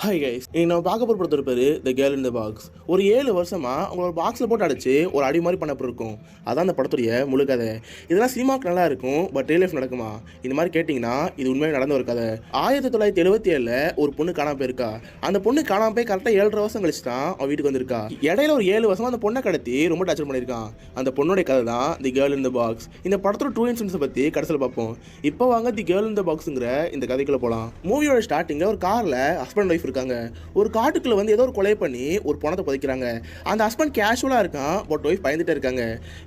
Hi guys, இன்னைக்கு நம்ம பார்க்க போகிற படத்தோட பேர் the girl in the box. ஒரு 7 வருஷமாக உங்களோட பாக்ஸில் போட்டு அடைச்சு ஒரு அடி மாதிரி பண்ணப்போ இருக்கும். அதான் அந்த படத்துடைய முழு கதை. இதெல்லாம் சினிமாவுக்கு நல்லா இருக்கும், பட் ரியல் லைஃப் நடக்குமா இந்த மாதிரி கேட்டிங்கன்னா இது உண்மையாக நடந்த ஒரு கதை. 1977 ஒரு பொண்ணு காணாமல் போயிருக்கா. அந்த பொண்ணு காணாமல் போய் கரெக்டாக 7.5 வருஷம் கழிச்சு தான் அவன் வீட்டுக்கு வந்திருக்கா. இடையில ஒரு 7 வருஷமாக அந்த பொண்ணை கடத்தி ரொம்ப டார்ச்சர் பண்ணியிருக்கான். அந்த பொண்ணுடைய கதை தான் the girl in the box. இந்த படத்தோட ட்ரூ இன்சிடென்ட்ஸை பற்றி கடைசியில் பார்ப்போம். இப்போ வாங்க தி கேர்ள் இன் த பாக்ஸுங்கிற இந்த கதைக்குள்ள போகலாம். மூவியோட ஸ்டார்டிங்கில் ஒரு காரில் ஹஸ்பண்ட் ஒய்ஃப் இருக்காங்க. ஒரு காட்டுக்குள்ள வந்து ஏதோ ஒரு கொலை பண்ணி ஒரு பணத்தை புதைக்கிறாங்க. அந்த ஹஸ்பண்ட் கேஷுவலா இருக்கான், பட் ஒய்ஃப் பயந்துட்டே இருக்காங்க.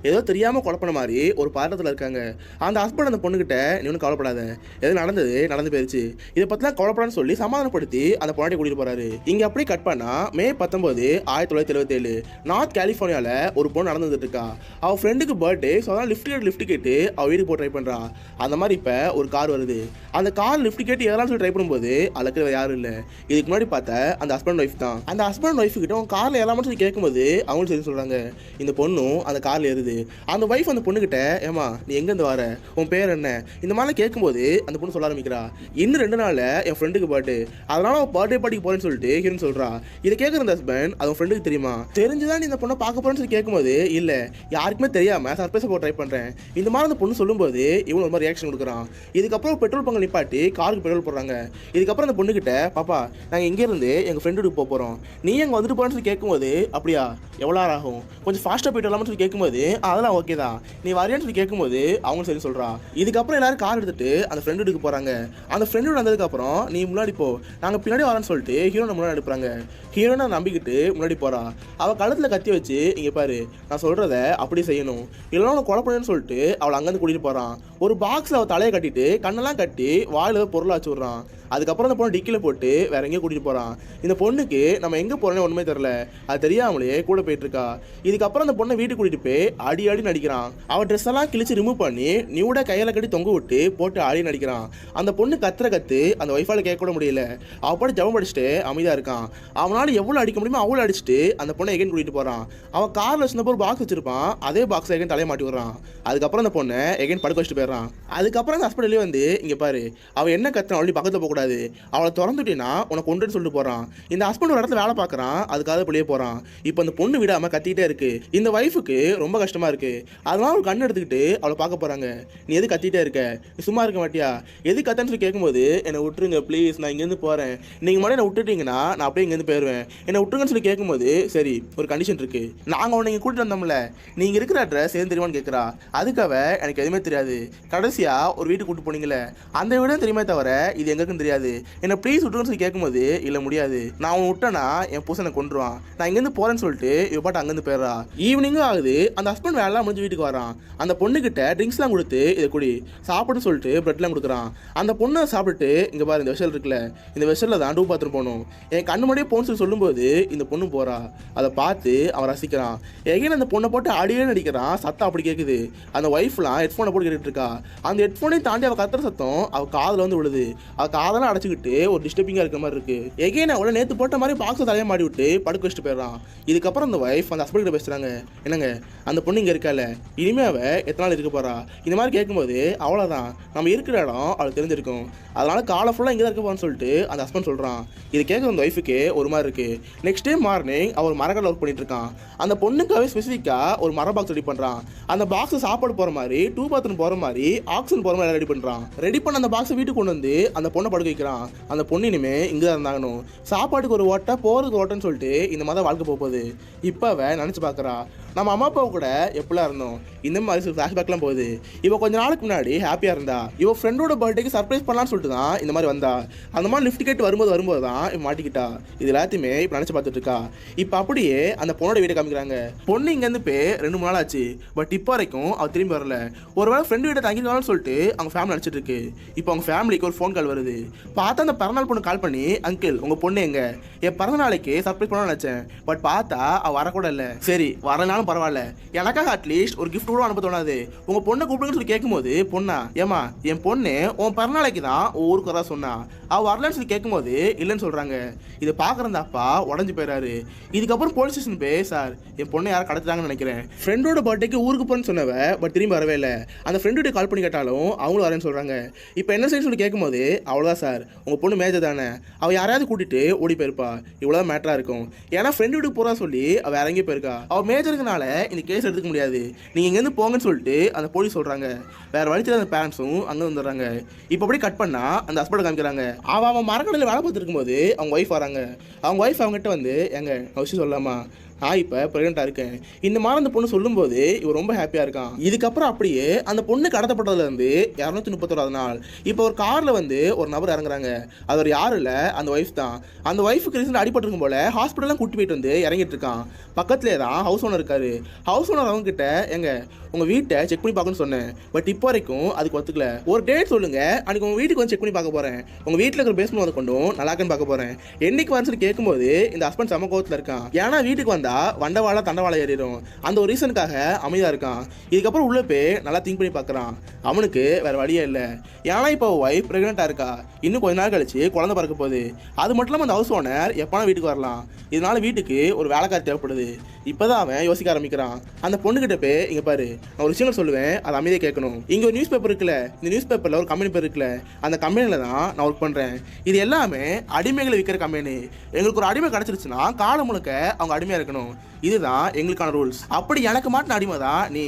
ஏதோ தெரியாம கொலை பண்ண மாதிரி ஒரு பாத்திரத்தில் இருக்காங்க. அந்த ஹஸ்பண்ட் அந்த பொண்ணுகிட்ட நீ ஒன்றும் கவலைப்படாத, எது நடந்து போயிருச்சு, இதை பத்திலாம் கவலைப்படான்னு சொல்லி சமாதானப்படுத்தி அந்த பொண்ணாட்டி கூட்டிட்டு போறாரு. இங்க அப்படியே கட் பண்ணா மே 19, 1977 நார்த் கலிபோர்னியால ஒரு பொண்ணு நடந்துட்டு இருக்கா. அவ ஃப்ரெண்டுக்கு பர்த்டே, ஸோ அதான் லிஃப்ட் கேட்டு அவ வீட்டுக்கு போய் ட்ரை பண்றா. அந்த மாதிரி இப்ப ஒரு கார் வருது. அந்த கார் லிஃப்ட் கேட்டு ஏறலாம்னு சொல்லி ட்ரை பண்ணும்போது அதுக்கு யாரும் இல்லை. இதுக்கு முன்னாடி பார்த்த அந்த ஹஸ்பண்ட் ஒய்ஃப் தான். அந்த ஹஸ்பண்ட் ஒய்ஃப் கிட்ட உன் கார்ல ஏறலாம்னு சொல்லி கேட்கும்போது அவங்களும் சரி சொல்றாங்க. இந்த பொண்ணும் அந்த கார்ல ஏறுது. அந்த ஒய்ஃப் அந்த பொண்ணு கிட்ட ஏமா நீ எங்கேருந்து வர, உன் பேர் என்ன, இந்த மாதிரி கேட்கும்போது அந்த பொண்ணு சொல்ல ஆரம்பிக்கிறா. இன்னும் 2 நாள்ல என் ஃப்ரெண்டுக்கு பர்த்டே, அதனால அவன் பர்த்டே பார்ட்டிக்கு போறேன்னு சொல்லிட்டு ஹீரோன்னு சொல்றா. இதை கேட்குற அந்த ஹஸ்பண்ட் அது ஃப்ரெண்டுக்கு தெரியுமா, தெரிஞ்சுதான் நீ இந்த பொண்ணை பார்க்க போறேன்னு சொல்லி கேட்கும்போது இல்ல யாருக்குமே தெரியாம சர்ப்ரைஸ் போட்டு ட்ரை பண்றேன் இந்த மாதிரி அந்த பொண்ணு சொல்லும்போது இவன் ஒரு மாதிரி ரியாக்ஷன் கொடுக்குறான். இதுக்கப்புறம் பெட்ரோல் பங்கு நிப்பாட்டி காருக்கு பெட்ரோல் போடுறாங்க. இதுக்கப்புறம் அந்த பொண்ணு கிட்ட பாப்பா நாங்கள் இங்கே இருந்து எங்கள் ஃப்ரெண்டு போக போகிறோம், நீ எங்கே வந்துட்டு போகிறேன்னு சொல்லி கேட்கும்போது அப்படியா எவ்வளோ நேரம் ஆகும், கொஞ்சம் ஃபாஸ்ட்டாக போயிட்டு வரலாம்னு சொல்லி கேட்கும்போது அதெல்லாம் ஓகே தான், நீ வரையான்னு சொல்லி கேட்கும்போது அவங்க சரி சொல்கிறா. இதுக்கப்புறம் எல்லாரும் கார் எடுத்துட்டு அந்த ஃப்ரெண்டு வீட்டுக்கு போகிறாங்க. அந்த ஃப்ரெண்டு வந்ததுக்கப்புறம் நீ முன்னாடி போ, நாங்கள் பின்னாடி வரேன்னு சொல்லிட்டு ஹீரோனை முன்னாடி அனுப்புறாங்க. ஹீரோனை நம்பிக்கிட்டு முன்னாடி போகிறா. அவள் கழுத்தில் கத்தி வச்சு இங்கே பாரு நான் சொல்கிறத அப்படி செய்யணும், இல்லைன்னா அவனை கொலை பண்ணுன்னு சொல்லிட்டு அவளை அங்கேருந்து கூட்டிகிட்டு போகிறான். ஒரு பாக்ஸில் அவள் தலையை கட்டிட்டு கண்ணெல்லாம் கட்டி வாயில் பொருளை வச்சு விட்றான். அதுக்கப்புறம் அந்த பொண்ணு டிக்கில போட்டு வேற எங்கேயும் கூட்டிட்டு போறான். இந்த பொண்ணுக்கு நம்ம எங்க போறோம்னு ஒண்ணுமே தெரியல, அது தெரியாமலே கூட போயிட்டு இருக்கா. இதுக்கப்புறம் அந்த பொண்ணை வீட்டுக்கு கூட்டிட்டு போய் அடி நடிக்கிறான். அவ ட்ரெஸ் எல்லாம் கிழிச்சு ரிமூவ் பண்ணி நியூட கையில கட்டி தொங்க விட்டு போட்டு ஆடி நடிக்கிறான். அந்த பொண்ணு கத்து அந்த ஒய்ஃபால கேட்க கூட முடியல. அவ பாட்டு ஜபம் படிச்சுட்டு அமைதியா இருக்கான். அவனால எவ்வளவு அடிக்க முடியுமோ அவ்வளவு அடிச்சுட்டு அந்த பொண்ணை எகைன் கூட்டிட்டு போறான். அவன் கார்ல வச்சிருந்தப்போ ஒரு பாக்ஸ் வச்சிருப்பான், அதே பாக்ஸ் எகைன் தலையை மாட்டி விடுறான். அதுக்கப்புறம் அந்த பொண்ணை எகைன் படுக்க வச்சுட்டு போயிடுறான். அதுக்கப்புறம் அந்த ஹாஸ்பிட்டலே வந்து இங்க பாரு அவ என்ன கத்துறான் அப்படி பக்கத்துல போக கூடாது, அவளை திறந்துட்டீங்கன்னா உனக்கு கொண்டுன்னு சொல்லிட்டு போறான். இந்த ஹஸ்பண்ட் ஒரு இடத்துல வேலை பார்க்கறான், அதுக்காக வெளியே போறான். இப்போ அந்த பொண்ணு விடாம கத்திட்டே இருக்கு. இந்த வைஃபுக்கு ரொம்ப கஷ்டமா இருக்கு. அதனால ஒரு கண்ணு எடுத்துக்கிட்டு அவளை பார்க்க போறாங்க. நீ எது கத்திட்டே இருக்க, நீ சும்மா இருக்க மாட்டியா, எது கத்தன்னு சொல்லி கேட்கும்போது என்னை விட்டுருங்க ப்ளீஸ், நான் இங்கேருந்து போறேன், நீங்க மட்டும் என்னை விட்டுட்டீங்கன்னா நான் அப்படியே இங்கேருந்து போயிடுவேன், என்னை விட்டுருங்கன்னு சொல்லி கேட்கும்போது சரி ஒரு கண்டிஷன் இருக்கு, நாங்கள் உன்னை இங்கே கூட்டிட்டு வந்தோம்ல, நீங்க இருக்கிற அட்ரஸ் எதுவும் தெரியுமான்னு கேட்குறா. அதுக்காக எனக்கு எதுவுமே தெரியாது, கடைசியா ஒரு வீட்டுக்கு கூட்டு போனீங்களே அந்த வீடும் தெரியுமே தவிர இது எங்களுக்குன்னு தெரியாது, என்ன ப்ளீஸ் விட்டுருன்னு சொல்லி கேட்கும்போது இல்லை முடியாது, நான் அவன் விட்டேன்னா என் புருஷனை கொண்டுருவான், நான் இங்கேருந்து போறேன்னு சொல்லிட்டு இவ பாட்டு அங்கேருந்து போயிடுறா. ஈவினிங்கும் ஆகுது. அந்த ஹஸ்பண்ட் வேலைலாம் முடிஞ்சு வீட்டுக்கு வரான். அந்த பொண்ணுகிட்ட ட்ரிங்க்ஸ்லாம் கொடுத்து இதை குடி சாப்பிட்டு சொல்லிட்டு பிரெட்லாம் கொடுக்குறான். அந்த பொண்ணை சாப்பிட்டுட்டு இங்கே பாரு இந்த வெஷல் இருக்குல்ல, இந்த வெஷலில் தான் டூ பாத்ரூம் போகணும், என் கண்ணு முன்னாடியே போன்னு சொல்லி சொல்லும்போது இந்த பொண்ணு போறா. அதை பார்த்து அவன் ரசிக்கிறான். எகைன் அந்த பொண்ணை போட்டு அடியே நடிக்கிறான். சத்தம் அப்படி கேட்குது. அந்த ஒய்ஃப்லாம் ஹெட்ஃபோனை போட்டு கேட்டுட்டு இருக்கா. அந்த ஹெட்ஃபோனையும் தாண்டி அவள் கத்துற சத்தம் அவள் காதில் வந்து விழுது. அவள் காதெல்லாம் அடைச்சிக்கிட்டு ஒரு டிஸ்டர்பிங்காக இருக்கிற மாதிரி இருக்கு. எகைன் அவளை நேற்று போட்ட மாதிரி பாக்ஸை தலையை மாடி விட்டு படுக்க வச்சுட்டு போயிடறான். இதுக்கப்புறம் அந்த ஒய்ஃப் அந்த ஹஸ்பண்ட் கிட்ட பேசுறாங்க, என்னங்க அந்த பொண்ணு இங்கே இருக்கால, இனிமே அவ எத்தனை நாள் இருக்க போறா, இந்த மாதிரி கேட்கும்போது அவ்வளோதான் நம்ம இருக்கிற இடம் அவளுக்கு தெரிஞ்சிருக்கும், அதனால காலை ஃபுல்லாக இங்கே தான் இருக்க போறான்னு சொல்லிட்டு அந்த ஹஸ்பண்ட் சொல்றான். இது கேட்குற அந்த ஒய்ஃபுக்கு ஒரு மாதிரி இருக்கு. நெக்ஸ்ட் டே மார்னிங் அவர் மரக்கடை ஒர்க் பண்ணிட்டு இருக்கான். அந்த பொண்ணுக்காகவே ஸ்பெசிஃபிக்காக ஒரு மர பாக்ஸ் ரெடி பண்றான். அந்த பாக்ஸ் சாப்பாடு போற மாதிரி, டூ பாத்ரூம் போற மாதிரி, ஆக்சிஜன் போற மாதிரி ரெடி பண்றான். ரெடி பண்ண அந்த பாக்ஸை வீட்டுக்கு கொண்டு வந்து அந்த பொண்ணை படுக்க வைக்கிறான். அந்த பொண்ணு இனிமே இங்கே தான் இருந்தாங்கணும், சாப்பாட்டுக்கு ஒரு ஓட்டை போறதுக்கு ஓட்டன்னு சொல்லிட்டு இந்த மாதிரி வாழ்க்கை போகுது. இப்போ அவ நினைச்சு பார்க்கறா, நம்ம அம்மா அப்பாவை கூட எப்படிலாம் இருந்தோம், இந்த மாதிரி சில ஃப்ளாஷ்பேக்லாம் போகுது. இவ கொஞ்ச நாளுக்கு முன்னாடி ஹாப்பியாக இருந்தா, இவ ஃப்ரெண்டோட பர்த்டேக்கு சர்ப்ரைஸ் பண்ணலான்னு சொல்லிட்டு தான் இந்த மாதிரி வந்தா. அந்த மாதிரி லிஃப்ட் கேட்டு வரும்போது தான் இவன் மாட்டிக்கிட்டா. இது எல்லாத்தையுமே இப்போ நினச்சி பார்த்துட்டு இருக்கா. இப்போ அப்படியே அந்த பொண்ணோட வீட்டை காமிக்கிறாங்க. பொண்ணு இங்கேருந்து போய் 2-3 நாள் ஆச்சு, பட் இப்போ வரைக்கும் அவள் திரும்பி வரல. ஒருவேளை ஃப்ரெண்டு வீட்டை தங்கிருக்கான்னு சொல்லிட்டு அவங்க ஃபேமிலி நினச்சிட்டு இருக்கு. இப்போ அவங்க ஃபேமிலிக்கு ஒரு ஃபோன் கால் வருது. பார்த்தா அந்த பிறநாள் பொண்ணு கால் பண்ணி, அங்கிள் உங்கள் பொண்ணு எங்க, என் பிறந்த நாளைக்கு சர்ப்ரைஸ் பண்ண நினச்சேன், பட் பார்த்தா அவள் வரக்கூட இல்லை, சரி வரனால இல்லைனாலும் பரவாயில்ல, எனக்காக அட்லீஸ்ட் ஒரு கிஃப்ட் கூட அனுப்ப தோணாது. உங்க பொண்ணை கூப்பிடுங்கன்னு சொல்லி கேட்கும்போது பொண்ணா ஏமா என் பொண்ணு உன் பிறநாளைக்கு தான் ஊருக்கு வரா சொன்னா, அவ வரலன்னு சொல்லி கேட்கும்போது இல்லைன்னு சொல்றாங்க. இதை பாக்குற அப்பா உடஞ்சு போயிறாரு. இதுக்கப்புறம் போலீஸ் ஸ்டேஷன் போய் சார் என் பொண்ணை யாரும் கடத்துறாங்கன்னு நினைக்கிறேன், ஃப்ரெண்டோட பர்த்டேக்கு ஊருக்கு போன்னு சொன்னவ பட் திரும்பி வரவே இல்லை. அந்த ஃப்ரெண்டு கால் பண்ணி கேட்டாலும் அவங்களும் வரேன்னு சொல்றாங்க. இப்போ என்ன செய்ய சொல்லி கேட்கும்போது அவ்வளோதான் சார், உங்க பொண்ணு மேஜர் தானே, அவள் யாரையாவது கூட்டிட்டு ஓடி போயிருப்பா, இவ்வளோதான் மேட்டரா இருக்கும். ஏன்னா ஃப்ரெண்டு வீட்டுக்கு போறா சொல்லி அவள் இறங்கி போயிருக்கா. அவள் மேஜருக்குனால இந்த கேஸ் எடுத்துக்க முடியாது, நீங்க இங்கேருந்து போங்கன்னு சொல்லிட்டு அந்த போலீஸ் சொல்றாங்க. வேற வழிச்சு அந்த பேரண்ட்ஸும் அங்கே வந்துடுறாங்க. இப்போ அப்படியே கட் பண்ணா அந்த ஹஸ்பண்ட் காமிக்கிறாங்க. அவன் மரக்கடையில் வேலை பார்த்துட்டு இருக்கும்போது அவங்க ஒய்ஃப் வராங்க. அவங்க ஒய்ஃப் அவங்ககிட்ட வந்து எங்க விஷயம் சொல்லலாமா, நான் இப்போ ப்ரெக்னெண்ட்டாக இருக்கேன் இந்த மாதிரி அந்த பொண்ணு சொல்லும்போது இவர் ரொம்ப ஹாப்பியாக இருக்கான். இதுக்கப்புறம் அப்படியே அந்த பொண்ணு கடத்தப்பட்டதுலேருந்து 231 நாள் இப்போ ஒரு காரில் வந்து ஒரு நபர் இறங்குறாங்க. அது ஒரு யாரும் இல்லை, அந்த ஒய்ஃப் தான். அந்த ஒய்ஃபுக்கு ரீசெண்டாக அடிபட்டிருக்கும் போல ஹாஸ்பிட்டல்லாம் கூட்டி போயிட்டு வந்து இறங்கிட்டு இருக்கான். பக்கத்துலேயே தான் ஹவுஸ் ஓனர் இருக்காரு. ஹவுஸ் ஓனர் அவங்க கிட்ட எங்க உங்கள் வீட்டை செக் பண்ணி பார்க்கணும்னு சொன்னேன், பட் இப்போ வரைக்கும் அதுக்கு ஒத்துக்கல. ஒரு டேட் சொல்லுங்க, அன்றைக்கி உங்கள் வீட்டுக்கு வந்து செக் பண்ணி பார்க்க போகிறேன், உங்கள் வீட்டில் இருக்கிற பேஸ்மெண்ட் வந்து கொண்டும் நல்லாக்குன்னு பார்க்க போகிறேன். என்னைக்கு வரன்னு சொல்லி கேட்கும்போது இந்த ஹஸ்பண்ட் செம கோவத்தில் இருக்கான். ஏன்னா வீட்டுக்கு வந்தா வண்டவாளா தண்டவாளை ஏறிடும், அந்த ஒரு ரீசனுக்காக அமைதியாக இருக்கான். இதுக்கப்புறம் உள்ள போய் நல்லா திங்க் பண்ணி பார்க்குறான். அவனுக்கு வேற வழியே இல்லை. ஏன்னா இப்போ ஒய்ஃப் ப்ரெக்னெண்ட்டாக இருக்கா, இன்னும் கொஞ்ச நாள் கழிச்சு குழந்தை பிறக்க போகுது. அது மட்டும் இல்லாமல் அந்த ஹவுஸ் ஓனர் எப்போனா வீட்டுக்கு வரலாம், இதனால வீட்டுக்கு ஒரு வேலைக்காரி தேவைப்படுது. இப்போதான் அவன் யோசிக்க ஆரம்பிக்கிறான். அந்த பொண்ணுகிட்ட போய் இங்கே பாரு, நான் ஒரு விஷயங்கள் சொல்லுவேன், அதை அமைதியாக கேட்கணும். இங்கே ஒரு நியூஸ் பேப்பர் இருக்குல்ல, இந்த நியூஸ் பேப்பரில் ஒரு கம்பெனி பேர் இருக்குல்ல, அந்த கம்பெனியில் தான் நான் ஒர்க் பண்ணுறேன். இது எல்லாமே அடிமைகளை விற்கிற கம்பெனி. எங்களுக்கு ஒரு அடிமை கிடச்சிருச்சுன்னா காலம் முழுக்க அவங்க அடிமையாக இருக்கணும், இதுதான் எங்களுக்கான ரூல்ஸ். அப்படி எனக்கு மாட்டின அடிமை தான் நீ.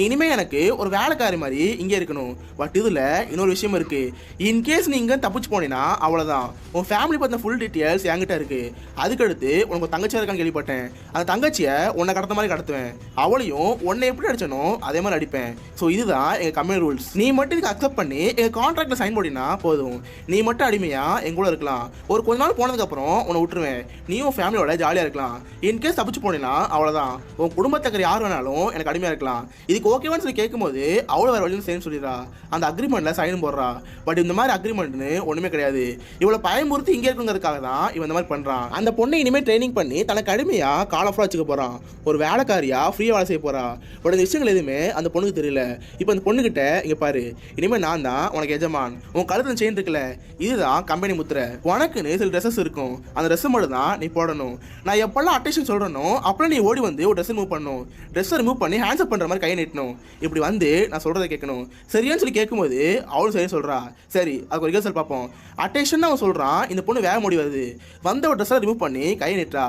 இனிமே எனக்கு ஒரு வேலைக்காரி மாதிரி இங்கே இருக்கணும். பட் இதில் இன்னொரு விஷயம் இருக்கு, இன்கேஸ் நீ இங்கே தப்பிச்சு போனீங்கன்னா அவ்வளோதான். உன் ஃபேமிலி பற்றின ஃபுல் டீட்டெயில்ஸ் என்கிட்ட இருக்கு. அதுக்கடுத்து உனக்கு தங்கச்சியாக இருக்கான்னு கேள்விப்பட்டேன், அந்த தங்கச்சியை உன்னை கடத்த மாதிரி கடத்துவேன், அவளையும் உன்னை எப்படி அடிச்சனோ அதே மாதிரி அடிப்பேன். ஸோ இதுதான் எங்கள் கம்பெனி ரூல்ஸ். நீ மட்டும் இதுக்கு அக்செப்ட் பண்ணி எங்கள் கான்ட்ராக்டில் சைன் போடினா போதும், நீ மட்டும் அடிமையாக எங்கூட இருக்கலாம். ஒரு கொஞ்ச நாள் போனதுக்கப்புறம் உன்னை விட்டுருவேன், நீயும் ஃபேமிலியோட ஜாலியாக இருக்கலாம். இன்கேஸ் தப்பிச்சு போனீங்கன்னா அவ்வளோதான், உன் குடும்பத்துக்கு யார் வேணாலும் எனக்கு அடிமையாக இருக்கலாம். இதுக்கு ஓகேவான்னு சொல்லி கேட்கும்போது அவ்வளோ வேறு வழியும் சேர்ந்து சொல்லிடுறா. அந்த அக்ரிமெண்ட்டில் சைன் போடுறா. பட் இந்த மாதிரி அக்ரிமெண்ட்னு ஒன்றுமே கிடையாது. இவ்வளோ பயமுறுத்தி இங்கே இருக்குங்கிறதுக்காக தான் இவன் இந்த மாதிரி பண்ணுறான். அந்த பொண்ணை இனிமேல் ட்ரைனிங் பண்ணி தனக்கு அடிமையாக காலஃபுல்லாக வச்சுக்க போகிறான், ஒரு வேலைக்காரியாக ஃப்ரீயாக வேலை செய்ய போகிறா. பட் இந்த விஷயங்கள் எதுவுமே அந்த பொண்ணுக்கு தெரியல. இப்போ அந்த பொண்ணுக்கிட்ட இங்கே பாரு, இனிமேல் நான் தான் உனக்கு எஜமான், உன் கழுத்தில் செயின் இருக்குல்ல, இதுதான் கம்பெனி முத்திரை, உனக்குன்னு சில ட்ரெஸ்ஸஸ் இருக்கும், அந்த ட்ரெஸ்ஸை மட்டும் தான் நீ போடணும். நான் எப்பெல்லாம் அட்டென்ஷன் சொல்கிறேனோ அப்போ நீ ஓடி வந்து ஒரு ட்ரெஸ் ரிமூவ் பண்ணணும், ட்ரெஸ்ஸை ரிமூவ் பண்ணி ஹேண்ட்ஸ் அப் பண்ணுற மாதிரி கையை நீட்டணும். இப்படி வந்து நான் சொல்கிறத கேட்கணும். சரியான்னு சொல்லி கேட்கும்போது அவளும் சரி சொல்கிறா. சரி அதுக்கு ஒரு ரிஹர்சல் பார்ப்போம். அட்டென்ஷன் அவன் சொல்கிறான். இந்த பொண்ணு வேக முடி வருது, வந்த ஒரு ட்ரெஸ்ஸை ரிமூவ் பண்ணி கையை நீட்டா.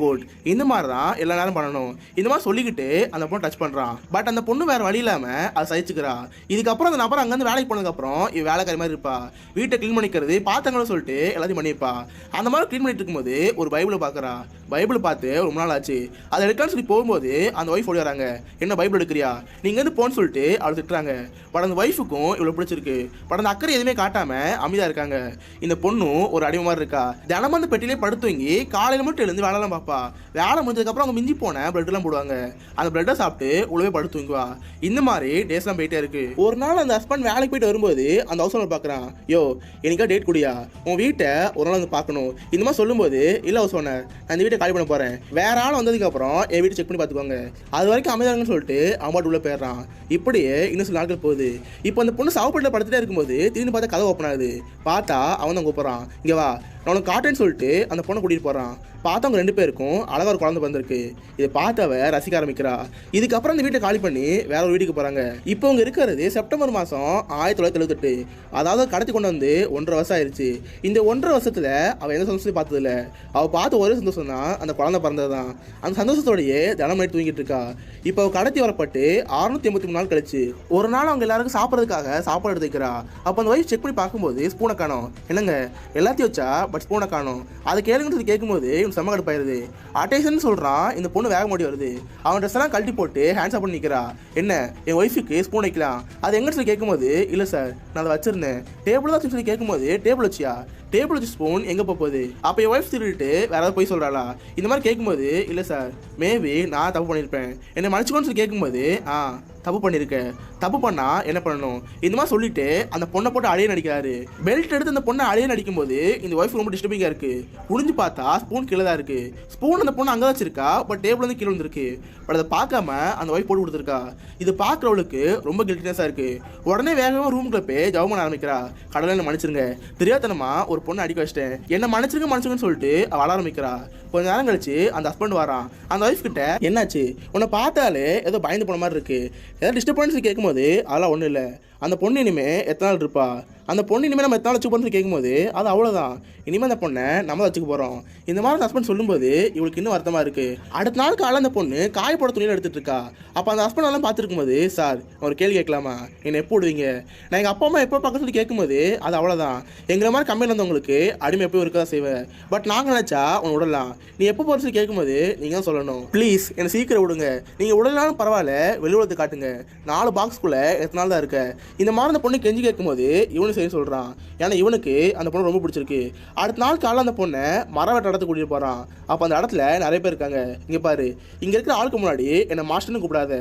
குட், இந்த மாதிரி தான் எல்லா நேரம் பண்ணணும். இந்த மாதிரி சொல்லிக்கிட்டு அந்த பொண்ணு டச் பண்ணுறான். பட் அந்த பொண்ணு வேறு வழி இல்லாமல் அதை சகிச்சுக்கிறா. இதுக்கப்புறம் அந்த நபர் அங்கேருந்து வேலைக்கு போனதுக்கப்புறம் இவ வேலைக்காரி மாதிரி இருப்பா, வீட்டை க்ளீன் பண்ணிக்கிறது பாத்தங்களும் சொல்லிட்டு எல்லாத்தையும் பண்ணியிருப்பா. அந்த மாதிரி க்ளீன் பண்ணிட்டு இருக்கும்போது ஒரு பைபிளை பார்க்குறா. பைபிள் பார்த்து ரொம்ப நாள் ஆச்சு, அதை எடுக்கலான்னு சொல்லி போகும்போது அந்த ஒய்ஃப் ஓடி வராங்க. என்ன பைபிள் எடுக்கிறியா, நீங்க வந்து போன்னு சொல்லிட்டு அவள் திட்டுறாங்க. பட் அந்த ஒய்ஃபுக்கும் இவ்வளோ பிடிச்சிருக்கு. பட் அந்த அக்கறை எதுவுமே காட்டாம அமைதியாக இருக்காங்க. இந்த பொண்ணும் ஒரு அடிமை மாதிரி இருக்கா. தினமும் அந்த பெட்டிலே படுத்து வாங்கி காலையில் மட்டும் எழுந்து வேலைலாம் பார்ப்பா. வேலை முடிஞ்சதுக்கப்புறம் அவங்க மிஞ்சி போன பிரெட்லாம் போடுவாங்க, அந்த பிரெட்டை சாப்பிட்டு உள்ளவே படுத்து தூங்குவா. இந்த மாதிரி டேஸ்லாம் போயிட்டே இருக்கு. ஒரு நாள் அந்த ஹஸ்பண்ட் வேலைக்கு போயிட்டு வரும்போது அந்த ஹவுஸ் ஓனர் பார்க்குறான். யோ எனக்கா டேட் குடியா, உன் வீட்டை ஒரு நாள் வந்து பார்க்கணும். இந்த மாதிரி சொல்லும்போது இல்லை ஹவுஸ் ஓனர், நான் இந்த வீட்டை காலி பண்ண போகிறேன், வேற ஆள் வந்ததுக்கப்புறம் என் வீட்டை செக் பண்ணி பார்த்துக்கோங்க, அது வரைக்கும் அமைதியாங்கன்னு சொல்லிட்டு அம்மாட்டு உள்ளே போயிடுறான். இப்படியே இன்னும் சில நாட்கள் போகுது. இப்போ அந்த பொண்ணு சாப்பிட்டு படுத்துட்டே இருக்கும்போது திடீர்னு பார்த்தா கதவு ஓப்பன் ஆகுது. பார்த்தா அவன் தான் கூப்பிட்றான், இங்கே வா நான் உனக்கு காட்டுன்னு சொல்லிட்டு அந்த பொண்ணை கூட்டிகிட்டு போகிறான். பார்த்தா அவங்க 2 பேருக்கும் அழகாக ஒரு குழந்தை வந்திருக்கு. இதை பார்த்தவ ரசிக்க ஆரம்பிக்கிறா. இதுக்கப்புறம் இந்த வீட்டை காலி பண்ணி வேற ஒரு வீட்டுக்கு போகிறாங்க. இப்போ அவங்க இருக்கிறது செப்டம்பர் மாதம் 1978, அதாவது கடத்தி கொண்டு வந்து 1.5 வருஷம் ஆயிடுச்சு. இந்த 1.5 வருஷத்தில் அவள் எந்த சந்தோஷத்தையும் பார்த்ததில்ல. அவள் பார்த்து ஒரே சந்தோஷம் தான் அந்த குழந்தை பிறந்தது தான். அந்த சந்தோஷத்தோடையே தினம் நைட்டு தூங்கிட்டு இருக்கா. இப்போ அவள் கடத்தி வரப்பட்டு 683 நாள் கழிச்சு ஒரு நாள் அவங்க எல்லாருக்கும் சாப்பிட்றதுக்காக சாப்பாடு எடுத்து வைக்கிறா. அப்போ அந்த ஒய்ஃப் செக் பண்ணி பார்க்கும்போது ஸ்பூனை காணோம். என்னங்க எல்லாத்தையும் வச்சா பட் ஸ்பூனை காணும், அதை கேளுங்கன்னு சொல்லி கேட்கும்போது இவன் செம்ம கடுப்பாயிருது. அட்டேஷன் சொல்கிறான். இந்த பொண்ணு வேக மூடி வருது. அவன் ட்ரெஸ் எல்லாம் கழட்டி போட்டு ஹேண்ட்ஸ் அப் பண்ணி நிற்கிறா. என்ன என் ஒய்ஃபுக்கு ஸ்பூன் வைக்கலாம், அது எங்கன்னு சொல்லி கேட்கும்போது இல்லை சார் நான் அதை வச்சிருந்தேன், டேபிள் தான் சொல்லி கேட்கும்போது டேபிள் வச்சியா, டேபிள் வச்சு ஸ்பூன் எங்கே போகுது, அப்போ என் ஒய்ஃப் திருட்டு வேற ஏதாவது போய் சொல்கிறாளா, இந்த மாதிரி கேட்கும்போது இல்லை சார் மேபி நான் தப்பு பண்ணியிருப்பேன், என்னை மன்னிச்சுக்கோன்னு சொல்லி கேட்கும்போது தப்பு பண்ணியிருக்க, தப்பு பண்ணா என்ன பண்ணணும், இந்த மாதிரி சொல்லிட்டு அந்த பொண்ணை போட்டு அழிய நடிக்கிறாரு. பெல்ட் எடுத்து அந்த பொண்ணை அழிய நடிக்கும் போது இந்த ஒய்ஃப் ரொம்ப டிஸ்டர்பிங்கா இருக்கு. புரிஞ்சு பார்த்தா ஸ்பூன் கீழே தான் இருக்கு. ஸ்பூன் அந்த பொண்ணு அங்கே வச்சிருக்கா, பட் டேபிள் வந்து கீழே வந்துருக்கு. பட் அதை பார்க்காம அந்த ஒய்ஃப் போட்டு கொடுத்துருக்கா. இது பார்க்குறவளுக்கு ரொம்ப கில்ட்டினஸாக இருக்கு. உடனே வேகமாக ரூமுக்குள்ள போய் ஜவம் பண்ண ஆரம்பிக்கிறா. கடவுளை என்ன மன்னிச்சிருங்க, தெரியாதனமா ஒரு பொண்ணை அடிக்க வச்சிட்டேன், என்ன மன்னிச்சிருங்கன்னு சொல்லிட்டு அவள் அழ ஆரம்பிக்கிறா. கொஞ்ச நேரம் கழிச்சு அந்த ஹஸ்பண்ட் வரான். அந்த ஒய்ஃப் கிட்ட என்னாச்சு, உன்னை பார்த்தாலே ஏதோ பயந்து போன மாதிரி இருக்கு, ஏதாவது டிஸ்டர்பன்ஸ் கேட்கும்போது அதெல்லாம் ஒன்றும் இல்லை, அந்த பொண்ணு இனிமே எத்தனை நாள் இருப்பா, அந்த பொண்ணு இனிமேல் நம்ம எத்தனை வச்சுக்க போகிறது கேட்கும்போது அது அவ்வளோதான், இனிமேல் அந்த பொண்ணை நம்ம வச்சுக்க போகிறோம். இந்த மாதிரி ஹஸ்பண்ட் சொல்லும்போது இவளுக்கு இன்னும் வருத்தமாக இருக்குது. அடுத்த நாள் காலையில் அந்த பொண்ணு காயப்போட துணியில் எடுத்துகிட்டு இருக்கா. அப்போ அந்த ஹஸ்பண்ட் எல்லாம் பார்த்துருக்கும் போது, சார் ஒரு கேள்வி கேட்கலாமா, என்னை எப்போ விடுவீங்க, நான் எங்கள் அப்பா அம்மா எப்போ பார்க்க சொல்லி கேட்கும்போது அது அவ்வளோதான், எங்களை மாதிரி கம்பெனியில் வந்தவங்களுக்கு அடிமை எப்போ இருக்க தான் செய்வேன், பட் நாங்கள் நினச்சா உன்னை விடலாம், நீ எப்போ போகிற சொல்லி கேட்கும்போது நீங்கள் தான் சொல்லணும், ப்ளீஸ் என்னை சீக்கிரம் விடுங்க, நீங்கள் விடலாலும் பரவாயில்ல, வெளியுலகத்தை காட்டுங்க, 4 பாக்ஸ்குள்ளே எத்தனை நாள் தான் இருக்க. இந்த மாதிரி அந்த பொண்ணு கெஞ்சி கேட்கும்போது இவனு சரி சொல்கிறான். ஏன்னா இவனுக்கு அந்த பொண்ணு ரொம்ப பிடிச்சிருக்கு. அடுத்த நாள் காலையில் அந்த பொண்ணை மரம் வெட்ட இடத்துக்கு கூட்டிகிட்டு போகிறான். அப்போ அந்த இடத்துல நிறைய பேர் இருக்காங்க. இங்கே பாரு, இங்கே இருக்கிற ஆளுக்கு முன்னாடி என்னை மாஸ்டர்னு கூப்பிடாத,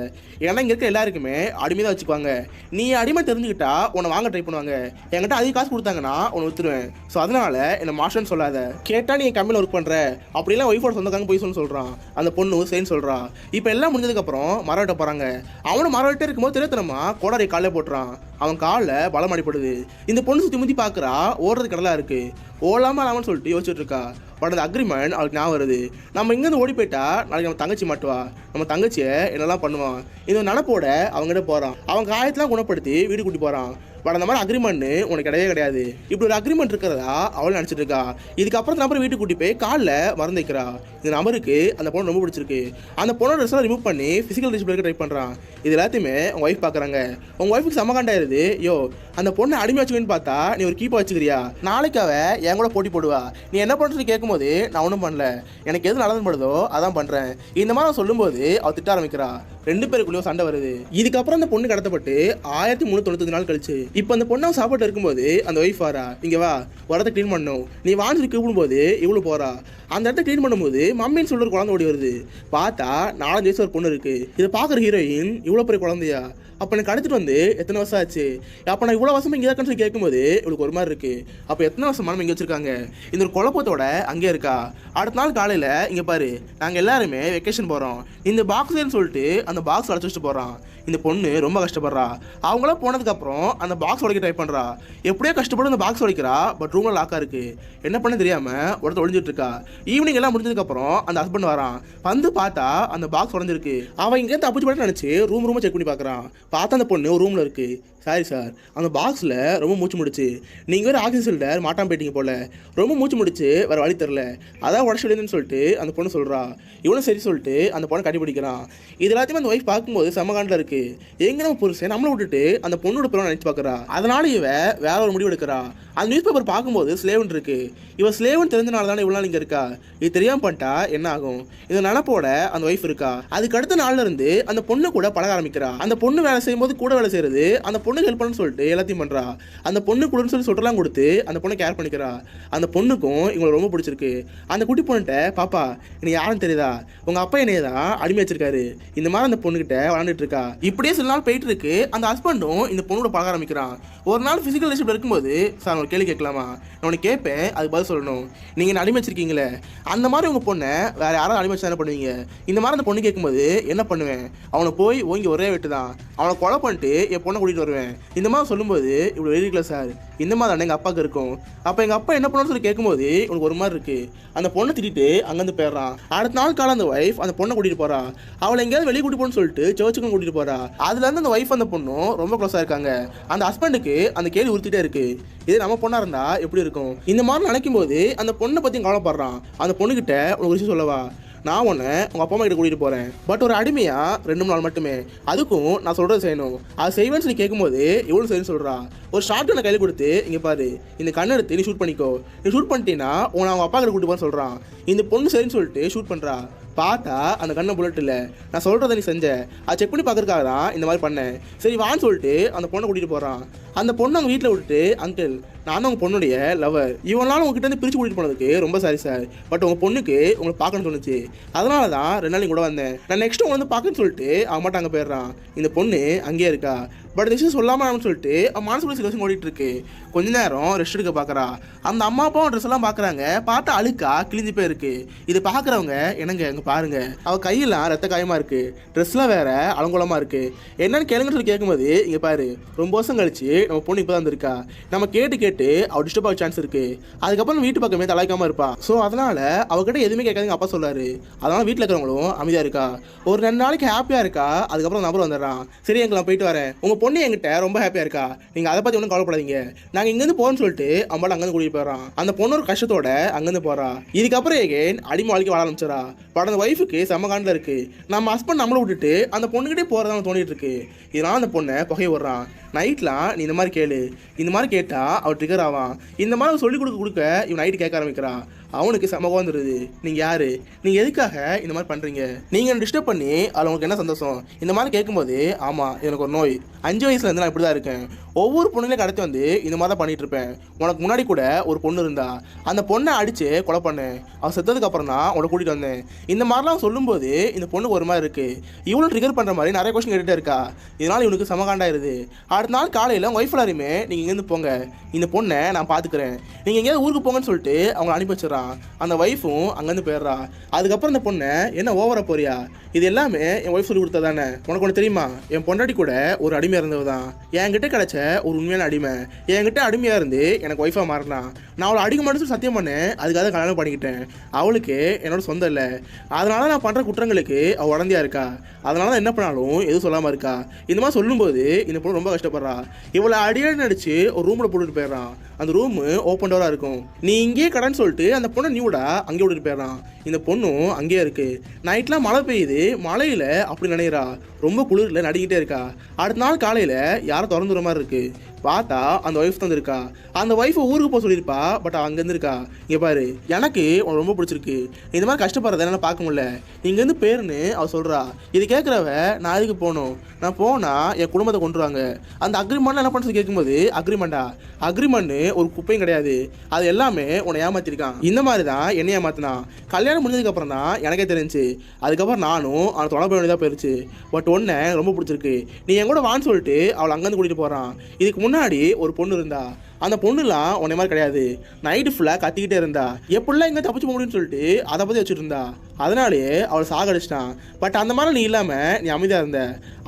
ஏன்னா இங்கே இருக்கிற எல்லாருக்குமே அடிமை தான் வச்சுக்குவாங்க, நீ அடிமை தெரிஞ்சுக்கிட்டா உன்னை வாங்க ட்ரை பண்ணுவாங்க, என்கிட்ட அதிக காசு கொடுத்தாங்கன்னா உன்னை வித்துருவேன், ஸோ அதனால என்னை மாஸ்டர்னு சொல்லாத, கேட்டால் நீ என் கம்பெனியில் ஒர்க் பண்ணுற அப்படிலாம் ஒய்ஃபோட சொந்தக்காரங்க போய் சொல்கிறான். அந்த பொண்ணு சரின்னு சொல்கிறான். இப்போ எல்லாம் முடிஞ்சதுக்கப்புறம் மரம் வெட்ட போகிறாங்க. அவனும் மரம் வெட்டே இருக்கும்போது தெரியாதனமா கோடாரி காலையில் போட்டுறான். அவன் காலில் பலம் அடிப்படுது. இந்த பொண்ணு சுற்றி முற்றி பார்க்குறா, ஓடுறது கடலாக இருக்குது, ஓடலாமா இல்லாமல் சொல்லிட்டு யோசிச்சுட்டு இருக்கா. பட் அந்த அக்ரிமெண்ட் அவளுக்கு ஞாபகம் வருது, நம்ம இங்கேருந்து ஓடி போயிட்டா நாளைக்கு நம்ம தங்கச்சி மாட்டுவா, நம்ம தங்கச்சியை என்னெல்லாம் பண்ணுவான். இந்த நினப்போட அவங்ககிட்ட போகிறான். அவன் காயத்தெலாம் குணப்படுத்தி வீடு கூட்டி போகிறான். பட் அந்த மாதிரி அக்ரிமெண்ட்னு உனக்கு கிடையவே கிடையாது. இப்படி ஒரு அக்ரிமெண்ட் இருக்கிறதா அவள் நினச்சிட்டு இருக்கா. இதுக்கப்புறம் அந்த நம்பர் வீட்டுக்கு கூட்டி போய் காலில் மறந்து வைக்கிறா. இந்த நம்பருக்கு அந்த பொண்ணு ரொம்ப பிடிச்சிருக்கு. அந்த பொண்ணோட ட்ரெஸ்ஸை ரிமூவ் பண்ணி ஃபிசிக்கல் ரிலேஷன் ட்ரை பண்ணுறான். இது எல்லாத்தையுமே உங்கள் ஒய்ஃப் பார்க்குறாங்க. உங்கள் ஒய்ஃபுக்கு சமகாண்டாயிருது. யோ, அந்த பொண்ணை அடிமை வச்சுக்கன்னு பார்த்தா நீ ஒரு கீப்பை வச்சுக்கிறியா, நாளைக்கு அவ என் கூட போட்டி போடுவா, நீ என்ன பண்ணுறது கேட்கும்போது நான் ஒன்றும் பண்ணல, எனக்கு எது நல்லது படுதோ அதான் பண்ணுறேன், இந்த மாதிரி சொல்லும்போது அவள் திட்ட ஆரம்பிக்கிறா. 2 பேருக்குள்ளேயும் சண்டை வருது. இதுக்கப்புறம் அந்த பொண்ணு கடத்தப்பட்டு 1395 நாள் கழிச்சு இப்போ அந்த பொண்ணை சாப்பாட்டு இருக்கும்போது அந்த ஒய்ஃப் வாரா, இங்கே வா உரத்தை க்ளீன் பண்ணணும், நீ வாங்கி கூப்பிடும்போது இவ்வளோ போகிறா. அந்த இடத்த க்ளீன் பண்ணும்போது மம்மின்னு சொல்லிட்டு ஒரு குழந்தை ஓடி வருது. பார்த்தா 4 வயசு ஒரு பொண்ணு இருக்குது. இதை பார்க்குற ஹீரோயின் இவ்வளோ பெரிய குழந்தையா, அப்போ எனக்கு கடத்திட்டு வந்து எத்தனை வருஷம் ஆச்சு, அப்போ நான் இவ்வளோ வருஷமா இங்கே இருக்கேன்னு சொல்லி கேட்கும்போது இவளுக்கு ஒரு மாதிரி இருக்குது. அப்போ எத்தனை வருஷம் நம்ம இங்கே வச்சுருக்காங்க, இந்த ஒரு குழப்பத்தோட அங்கே இருக்கா. அடுத்த நாள் காலையில் இங்கே பாரு, நாங்கள் எல்லாருமே வெக்கேஷன் போகிறோம், இந்த பாக்ஸ்ன்னு சொல்லிட்டு அந்த பாக்ஸ் அடைச்சி வச்சுட்டு போகிறான். இந்த பொண்ணு ரொம்ப கஷ்டப்படுறா. அவங்களாம் போனதுக்கப்புறம் அந்த பாக்ஸ் உடைக்க ட்ரை பண்ணுறா. எப்படியோ கஷ்டப்பட்டு அந்த பாக்ஸ் உடைக்கிறா. பட் ரூமில் லாக்காக இருக்குது. என்ன பண்ண தெரியாமல் ஒருத்தர் ஒழிஞ்சிட்டு இருக்கா. ஈவினிங் எல்லாம் முடிஞ்சதுக்கப்புறம் அந்த ஹஸ்பண்ட் வரான். வந்து பார்த்தா அந்த பாக்ஸ் உடஞ்சிருக்கு. அவன் இங்கே தப்பிச்சு போட்டு நினச்சி ரூமை செக் பண்ணி பார்க்குறான். பார்த்தா அந்த பொண்ணு ஒரு ரூமில் இருக்குது. சாரி சார், அந்த பாக்ஸில் ரொம்ப மூச்சு முடிச்சு, நீங்கள் வேறு ஆக்சிஜன் சிலிண்டர் மாட்டாம போயிட்டீங்க போல், ரொம்ப மூச்சு முடிச்சு வேறு வழி தெரில, அதான் உடச்சிடுதுன்னு சொல்லிட்டு அந்த பொண்ணு சொல்கிறா. இவனும் சரி சொல்லிட்டு அந்த பொண்ணை கண்டுபிடிக்கிறான். இது எல்லாத்தையுமே அந்த ஒய்ஃப் பார்க்கும்போது செம்மகாண்டில் இருக்குது. எங்கே நம்ம புருஷன் நம்மளை விட்டுட்டு அந்த பொண்ணோட பிறகு நினச்சி பார்க்குறா. அதனால இவ வேற ஒரு முடிவு எடுக்கிறா. அந்த நியூஸ் பேப்பர் பார்க்கும்போது ஸ்லேவன் இருக்கு. இவன் ஸ்லேவன் தெரிஞ்சனால தானே இவ்வளோ இங்கே இருக்கா. இது தெரியாமல் பண்ணிட்டா என்ன ஆகும். இந்த நினப்போட அந்த ஒய்ஃப் இருக்கா. அதுக்கு அடுத்த நாள்ல இருந்து அந்த பொண்ணு கூட பழக ஆரம்பிக்கிறா. அந்த பொண்ணு வேலை செய்யும்போது கூட வேலை செய்யறது, அந்த பொண்ணு ஹெல்ப் பண்ணு சொல்லிட்டு எல்லாத்தையும் பண்றா. அந்த பொண்ணு கூடன்னு சொல்லி சொல்றலாம் கொடுத்து அந்த பொண்ணை கேர் பண்ணிக்கிறா. அந்த பொண்ணுக்கும் இவங்களை ரொம்ப பிடிச்சிருக்கு. அந்த குட்டி பொண்ணுகிட்ட, பாப்பா நீ யாரும் தெரியுதா, உங்க அப்பா என்னைய தான் அடிமை வச்சிருக்காரு, இந்த மாதிரி அந்த பொண்ணுகிட்ட விளாண்டுட்டு இருக்கா. இப்படியே சில நாள் போயிட்டு இருக்கு. அந்த ஹஸ்பண்டும் இந்த பொண்ணோட பழக ஆரம்பிக்கிறான். ஒரு நாள் பிசிக்கல் ரிலேஷன்ஷிப் இருக்கும்போது, சார் ஒரு கேள்வி கேட்கலாமா, நான் உனக்கு கேட்பேன், அதுக்கு பதில் சொல்லணும். நீங்க என்ன அடிமை வச்சிருக்கீங்களே, அந்த மாதிரி உங்க பொண்ணை வேற யாரும் அடிமை வச்சு என்ன பண்ணுவீங்க. இந்த மாதிரி அந்த பொண்ணு கேட்கும்போது என்ன பண்ணுவேன், அவனை போய் ஓங்கி ஒரே வெட்டு தான், அவனை கொலை பண்ணிட்டு என் பொண்ணை கூட்டிட்டு வருவேன். இந்த மாதிரி சொல்லும்போது இவ்வளோ எழுதிக்கல சார், இந்த மாதிரி தானே எங்கள் அப்பாவுக்கு இருக்கும். அப்போ எங்கள் அப்பா என்ன பண்ணணும்னு சொல்லி கேட்கும்போது உனக்கு ஒரு மாதிரி இருக்கு. அந்த பொண்ணை திட்டிட்டு அங்கேருந்து போயிடுறான். அடுத்த நாள் காலம் அந்த ஒய்ஃப் அந்த பொண்ணை கூட்டிட்டு போறா. அவளை எங்கேயாவது வெளியே கூட்டிட்டு போன்னு சொல்லிட்டு சர்ச்சுக்கும் கூட்டிட்டு போறா. அதுல இருந்து அந்த ஒய்ஃப் அந்த பொண்ணும் ரொம்ப க்ளோஸா இருக்காங்க. அந்த ஹஸ்பண்டுக்கு அந்த கேள்வி உறுத்திட்டே இருக்கு, இது நம்ம பொண்ணா இருந்தா எப்படி இருக்கும். இந்த மாதிரி நினைக்கும் போது அந்த பொண்ணை பத்தி கவலைப்படுறான். அந்த பொண்ணுகிட்ட உனக்கு விஷயம் சொல்லவா, நான் உன்னை உங்கள் அப்பா அம்மா கிட்ட கூட்டிகிட்டு போகிறேன், பட் ஒரு அடிமையா 2 நாள் மட்டுமே, அதுக்கும் நான் சொல்கிறது செய்யணும், அது செய்வேன்னு சொல்லி கேட்கும்போது இவ்வளோ சரின்னு சொல்கிறா. ஒரு ஷார்ட் கண்ணை கையில் கொடுத்து, இங்கே பாரு இந்த கண்ணை எடுத்து நீ ஷூட் பண்ணிக்கோ, நீ ஷூட் பண்ணிட்டீங்கன்னா உன்னை அவங்க அப்பா கிட்ட கூட்டிட்டு போன்னு சொல்கிறான். இந்த பொண்ணு சரின்னு சொல்லிட்டு ஷூட் பண்ணுறா. பார்த்தா அந்த கண்ணை புல்லட் இல்லை. நான் சொல்கிறத நீ செஞ்ச அதை செக் பண்ணி பார்க்கறதுக்காக தான் இந்த மாதிரி பண்ணேன். சரி வான்னு சொல்லிட்டு அந்த பொண்ணை கூட்டிகிட்டு போகிறான். அந்த பொண்ணு அவங்க வீட்டில் விட்டுட்டு, அங்கிள் நான் தான் உங்கள் பொண்ணுடைய லவர், இவனாலும் உங்ககிட்ட இருந்து பிரித்து கூட்டிகிட்டு போனதுக்கு ரொம்ப சாரி சார். பட் உங்கள் பொண்ணுக்கு உங்களை பார்க்கணும்னு தோணுச்சு, அதனால தான் 2 நாள் கூட வந்தேன். நான் நெக்ஸ்ட் உங்களை வந்து பார்க்கணும்னு சொல்லிட்டு அவன் மட்டும் அங்கே போயிடுறான். இந்த பொண்ணு அங்கேயே இருக்கா. பட் இந்த விஷயம் சொல்லாமல் சொல்லிட்டு அவன் மனசுக்குள்ள சில ஓடிட்டு இருக்கு. கொஞ்ச நேரம் ரெஸ்ட் எடுக்க பார்க்குறா. அந்த அம்மா அப்பாவும் ட்ரெஸ் எல்லாம் பார்க்குறாங்க. பார்த்தா அழுக்கா கிழிஞ்சு போயிருக்கு. இதை பார்க்குறவங்க என்னங்க அங்கே பாருங்க, அவள் கையெல்லாம் ரத்த காயமாக இருக்கு, ட்ரெஸ்லாம் வேற அலங்கோலமாக இருக்கு, என்னன்னு கேளுங்கன்னு சொல்லி கேட்கும்போது, இங்கே பாரு ரொம்ப வருஷம் கழிச்சு நம்ம பொண்ணு இப்போ தான் வந்திருக்கா, நம்ம கேட்டு கேட்டு அவள் டிஸ்டர்ப் ஆக சான்ஸ் இருக்கு, அதுக்கப்புறம் வீட்டு பக்கமே தலாய்க்காம இருப்பா. ஸோ அதனால அவகிட்ட எதுவுமே கேட்காதுங்க அப்பா சொல்றாரு. அதனால வீட்டில் இருக்கிறவங்களும் அமைதியாக இருக்கா. ஒரு 2 நாளைக்கு ஹாப்பியாக இருக்கா. அதுக்கப்புறம் நம்பர் வந்துடுறான். சரி எங்களை போயிட்டு வரேன், உங்கள் பொண்ணு என்கிட்ட ரொம்ப ஹாப்பியாக இருக்கா, நீங்கள் அதை பற்றி ஒன்றும் கவலைப்படாதீங்க, நாங்கள் இங்கேருந்து போகிறோம்னு சொல்லிட்டு அம்மாட்ட அங்கேருந்து கூட்டிட்டு போயிடறான். அந்த பொண்ணு ஒரு கஷ்டத்தோட அங்கேருந்து போகிறா. இதுக்கப்புறம் எகேன் அடிமை வாழ்க்கை வாழ ஆரம்பிச்சிடா. பட் அந்த ஒய்ஃபுக்கு செம்ம காண்டில் இருக்கு. நம்ம ஹஸ்பண்ட் நம்மளை விட்டுட்டு அந்த பொண்ணுக்கிட்டே போகிறதா தோணிட்டு இருக்கு. இதனால் அந்த பொண்ணை புகைய விடுறான். நைட்லாம் நீ இந்த மாதிரி கேளு, இந்த மாதிரி கேட்டால் அவள் ட்ரிகர் ஆவான். இந்த மாதிரி சொல்லிக் கொடுக்க இவன் நைட்டு கேட்க ஆரம்பிக்கிறான். அவனுக்கு சமகம் வந்துடுது. நீங்கள் யார், நீங்கள் எதுக்காக இந்த மாதிரி பண்ணுறீங்க, நீங்கள் டிஸ்டர்ப் பண்ணி அதில் உங்களுக்கு என்ன சந்தோஷம், இந்த மாதிரி கேட்கும்போது, ஆமாம் எனக்கு ஒரு நோய், 5 வயசுலேருந்து நான் இப்படி தான் இருக்கேன், ஒவ்வொரு பொண்ணுங்களையும் கடத்தி வந்து இந்த மாதிரி தான் பண்ணிகிட்டு இருப்பேன். உனக்கு முன்னாடி கூட ஒரு பொண்ணு இருந்தா, அந்த பொண்ணை அடித்து கொலை பண்ணேன், அவள் செத்ததுக்கப்புறம் தான் உன்னை கூட்டிகிட்டு வந்தேன். இந்த மாதிரிலாம் சொல்லும்போது இந்த பொண்ணுக்கு ஒரு மாதிரி இருக்குது. இவனும் ட்ரிகர் பண்ணுற மாதிரி நிறைய கொஸ்டின் கேட்டுகிட்டே இருக்கா. இதனால் இவனுக்கு சமகாண்டாயிருது. அடுத்த நாள் காலையில் உங்கள் ஒய்ஃப் எல்லாருமே நீங்கள் இங்கேருந்து போங்க, இந்த பொண்ணை நான் பார்த்துக்கிறேன், நீங்கள் எங்கேயாவது ஊருக்கு போங்கன்னு சொல்லிட்டு அவங்க அனுப்பி வச்சிடறான். அந்த ஒய்ஃபும் அங்கேருந்து போயிடுறா. அதுக்கப்புறம் இந்த பொண்ணை என்ன ஓவரா போறியா, இது எல்லாமே என் ஒய்ஃப் சொல்லி கொடுத்தா தானே, உனக்கு ஒன்று தெரியுமா, என் பொண்டாட்டி கூட ஒரு அடிமையாக இருந்தவ தான், என்கிட்ட கிடைச்ச ஒரு உண்மையான அடிமை, என்கிட்ட அடிமையாக இருந்து எனக்கு ஒய்ஃபாக மாறினா, நான் அவளை அடிக்க மாட்டேன்னு சொல்லி சத்தியம் பண்ணேன், அதுக்காக கல்யாணம் பண்ணிக்கிட்டேன், அவளுக்கு என்னோட சொந்தம் இல்லை, அதனால நான் பண்ணுற குற்றங்களுக்கு அவள் உடந்தையாக இருக்கா, அதனால தான் என்ன பண்ணாலும் எதுவும் சொல்லாமல் இருக்கா. இந்த மாதிரி சொல்லும்போது இந்த பொண்ணு ரொம்ப கஷ்டப்படுறா. இவளை அடியடி நடிச்சு ஒரு ரூமில் போட்டுட்டு போயிடுறான். அந்த ரூமு ஓப்பன் டோராக இருக்கும். நீ இங்கேயே கடைன்னு சொல்லிட்டு அந்த பொண்ணை நியூடா அங்கே விட்டுட்டு போயிடறான். இந்த பொண்ணும் அங்கேயே இருக்கு. நைட்லாம் மழை பெய்யுது, மழையில் அப்படி நினைக்கிறா, ரொம்ப குளிரில் நடிக்கிட்டே இருக்கா. அடுத்த நாள் காலையில் யாரை திறந்துற மாதிரி இருக்கு. பார்த்தா அந்த ஒய்ஃப் தான் இருக்கா. அந்த ஒய்ஃபை ஊருக்கு போக சொல்லியிருப்பா, பட் அங்கேருந்து இருக்கா. இங்கே பாரு, எனக்கு உனக்கு ரொம்ப பிடிச்சிருக்கு, இந்த மாதிரி கஷ்டப்படுறத என்னால் பார்க்க முடியல, இங்கேருந்து பேருன்னு அவள் சொல்கிறா. இது கேட்குறவ நான் எதுக்கு போகணும், நான் போனால் என் குடும்பத்தை கொண்டுருவாங்க, அந்த அக்ரிமெண்ட் என்ன பண்ண கேட்கும்போது, அக்ரிமெண்ட் ஒரு குப்பையும் கிடையாது, அது எல்லாமே உன்னை ஏமாத்திருக்கான். இந்த மாதிரி தான் என்னை ஏமாத்தினான். கல்யாணம் முடிஞ்சதுக்கப்புறம் தான் எனக்கே தெரிஞ்சு, அதுக்கப்புறம் நானும் அவனை தொலை போய் வேண்டியதாக போயிடுச்சு. பட் ஒன்றை ரொம்ப பிடிச்சிருக்கு, நீ என் கூட வான்னு சொல்லிட்டு அவளை அங்கேருந்து கூட்டிகிட்டு போகிறான். இதுக்கு முன்னாடி ஒரு பொண்ணு இருந்தா, அந்த பொண்ணுலாம் உன்னை மாதிரி கிடையாது, நைட்டு ஃபுல்லாக கத்திக்கிட்டே இருந்தா, எப்படிலாம் இங்கே தப்பிச்சு போக முடியும்னு சொல்லிட்டு அதை பற்றி வச்சுட்டு இருந்தா, அதனாலேயே அவளை சாகடிச்சிட்டான். பட் அந்த மாதிரி நீ இல்லாமல் நீ அமைதியாக இருந்த,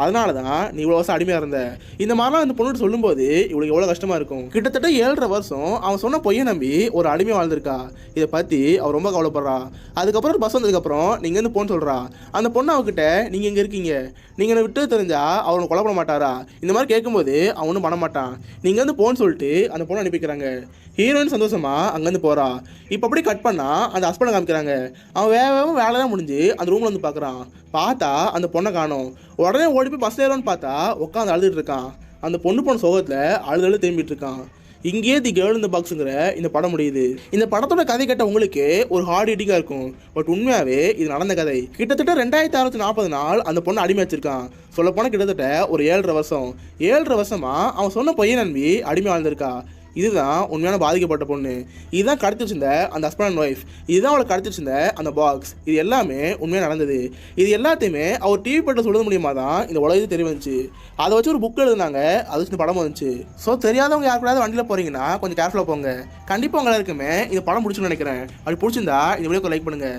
அதனால தான் நீ இவ்வளோ வருஷம் அடிமையாக இருந்த. இந்த மாதிரிலாம் அந்த பொண்ணு சொல்லும்போது இவளுக்கு எவ்வளோ கஷ்டமாக இருக்கும். கிட்டத்தட்ட 7.5 வருஷம் அவன் சொன்ன பொய்யை நம்பி ஒரு அடிமை வாழ்ந்திருக்கா. இதை பற்றி அவள் ரொம்ப கவலைப்படுறா. அதுக்கப்புறம் ஒரு பஸ் வந்ததுக்கப்புறம் நீங்கள் வந்து போன்னு சொல்கிறா. அந்த பொண்ணு அவகிட்ட நீங்கள் இங்கே இருக்கீங்க, நீங்கள் என்னை விட்டு தெரிஞ்சா அவனை கொலை பண்ண மாட்டாரா, இந்த மாதிரி கேட்கும்போது அவன் ஒன்றும் பண்ண மாட்டான், நீங்கள் வந்து போன்னு சொல்லிட்டு அந்த பொண்ணை அனுப்பிக்கிறாங்க. ஹீரோயின் சந்தோஷமா அங்கேருந்து போகிறா. இப்போ அப்படி கட் பண்ணால் அந்த ஹஸ்பண்டை காமிக்கிறாங்க. அவன் வேகமாக வேலைலாம் முடிஞ்சு அந்த ரூமில் வந்து பார்க்குறான். பார்த்தா அந்த பொண்ணை காணோம். உடனே ஓடி போய் பஸ் ஏறோன்னு பார்த்தா உட்காந்து அழுதுட்டு இருக்கான். அந்த பொண்ணு போன சோகத்தில் அழுது திரும்பிட்டு இருக்கான். இங்கேயே தி கேர்ள் இந்த பாக்ஸுங்கிற இந்த படம் முடியுது. இந்த படத்தோட கதை கேட்ட உங்களுக்கு ஒரு ஹார்ட் ஹீட்டிங்காக இருக்கும். பட் உண்மையாகவே இது நடந்த கதை. கிட்டத்தட்ட 2640 நாள் அந்த பொண்ணு அடிமை வச்சிருக்கான். சொல்லப்போனால் கிட்டத்தட்ட ஒரு 7.5 வருஷம். 7.5 வருஷமாக அவன் சொன்ன பையன் நம்பி அடிமை வாழ்ந்திருக்கா. இதுதான் உண்மையான பாதிக்கப்பட்ட பொண்ணு. இதுதான் கடத்தி வச்சிருந்த அந்த ஹஸ்பண்ட் அண்ட் ஒய்ஃப். இதுதான் அவளை கடத்தி வச்சிருந்த அந்த பாக்ஸ். இது எல்லாமே உண்மையாக நடந்தது. இது எல்லாத்தையுமே அவர் டிவி பட்ட சொல்றது மூலியமாக தான் இந்த உலகத்துக்கு தெரிய வந்துச்சு. அதை வச்சு ஒரு புக் எழுதுனாங்க, அதை வச்சு இந்த படம் வந்துச்சு. ஸோ தெரியாதவங்க யார் கூடாது வண்டியில் போகிறீங்கன்னா கொஞ்சம் கேர்ஃபுல்லாக போங்க. கண்டிப்பாக உங்களை இருக்குமே இந்த படம் பிடிச்சுன்னு நினைக்கிறேன். அப்படி பிடிச்சிருந்தா இந்த வீடியோக்கு லைக் பண்ணுங்கள்.